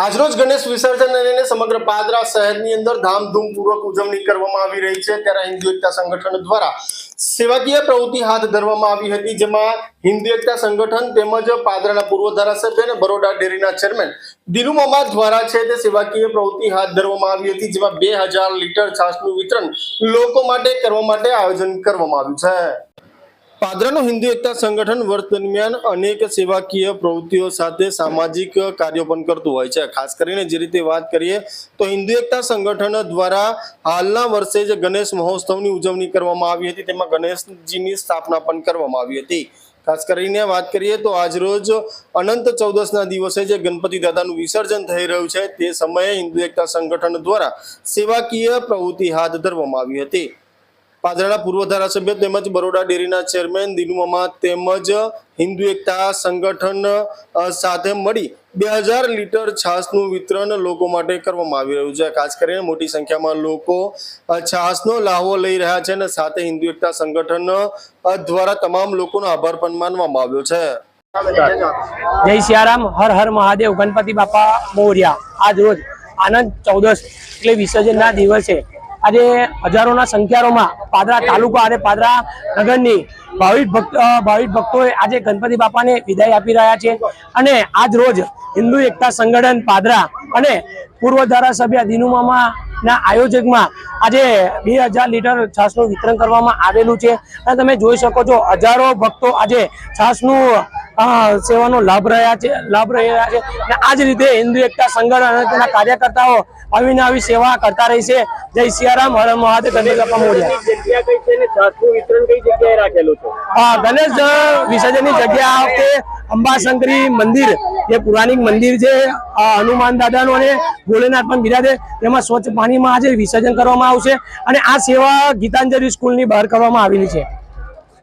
આજરોજ ગણેશ વિસર્જનને લઈને સમગ્ર પાદરા શહેરની અંદર ધામધૂમપૂર્વક ઉજવણી કરવામાં આવી રહી છે। ત્યારે હિન્દુ એકતા સંગઠન દ્વારા સેવાકીય પ્રવૃત્તિ હાથ ધરવામાં આવી હતી, જેમાં હિન્દુ એકતા સંગઠન તેમજ પાદરાના પૂર્વ ધારાસભ્ય અને બરોડા ડેરીના ચેરમેન દિનુ મામા દ્વારા છે તે સેવાકીય પ્રવૃત્તિ હાથ ધરવામાં આવી હતી, જેમાં 2000 લીટર છાશનું વિતરણ લોકો માટે કરવા માટે આયોજન કરવામાં આવ્યું છે। પાદરાનું હિન્દુ એકતા સંગઠન વર્ષ દરમિયાન અનેક સેવાકીય પ્રવૃત્તિઓ સાથે સામાજિક કાર્યો પણ કરતું હોય છે। ખાસ કરીને જે રીતે વાત કરીએ તો હિન્દુ એકતા સંગઠન દ્વારા હાલના વર્ષે જ ગણેશ મહોત્સવની ઉજવણી કરવામાં આવી હતી, તેમાં ગણેશજીની સ્થાપના પણ કરવામાં આવી હતી। ખાસ કરીને વાત કરીએ તો આજરોજ અનંત ચૌદસના દિવસે જે ગણપતિ દાદાનું વિસર્જન થઈ રહ્યું છે તે સમયે હિન્દુ એકતા સંગઠન દ્વારા સેવાકીય પ્રવૃત્તિ હાથ ધરવામાં આવી હતી। પાદરાના પૂર્વ ધારાસભ્ય તેમજ બરોડા ડેરીના ચેરમેન દિનુ મામા તેમજ હિન્દુ એકતા સંગઠન સાથે મળી 2000 લીટર છાશનું વિતરણ લોકો માટે કરવામાં આવી રહ્યું છે। ખાસ કરીને મોટી સંખ્યામાં લોકો છાશનો લાહવો લઈ રહ્યા છે અને સાથે હિન્દુ એકતા સંગઠન દ્વારા તમામ લોકોનો આભાર પણ માનવામાં આવ્યો છે। જય સિયારામ, હર હર મહાદેવ, ગણપતિ બાપા મોર્યા। આજ રોજ આનંદ ચૌદસ એટલે વિસર્જનના દિવસે આજે હજારોના સંખ્યામાં પાદરા તાલુકા અને પાદરા નગરની ભાવિક ભક્તોએ આજે ગણપતિ બાપાને વિદાય આપી રહ્યા છે અને આજ રોજ હિન્દુ એકતા સંગઠન પાદરા અને પૂર્વ ધારાસભ્ય દિનુ મામાના આયોજકમાં આજે 2000 લીટર છાશનું વિતરણ કરવામાં આવેલું છે અને તમે જોઈ શકો છો હજારો ભક્તો આજે છાશનું સેવાનો લાભ રહ્યા છે અને આ જ રીતે હિન્દુ એકતા સંગઠન અને તેના કાર્યકર્તાઓ આવીને આવી સેવા કરતા રહેશે। જય સિયારામ, હર મહાદેવ, ગણપતિ બાપા મોર્યા। ગણેશ વિસર્જનની જગ્યા વખતે અંબાશંકરી મંદિર જે પૌરાણિક મંદિર છે, હનુમાન દાદાનું અને ભોલેનાથ પણ બિરાજે તેમાં સ્વચ્છ પાણીમાં આજે વિસર્જન કરવામાં આવશે અને આ સેવા ગીતાંજલિ સ્કૂલની બહાર કરવામાં આવેલી છે।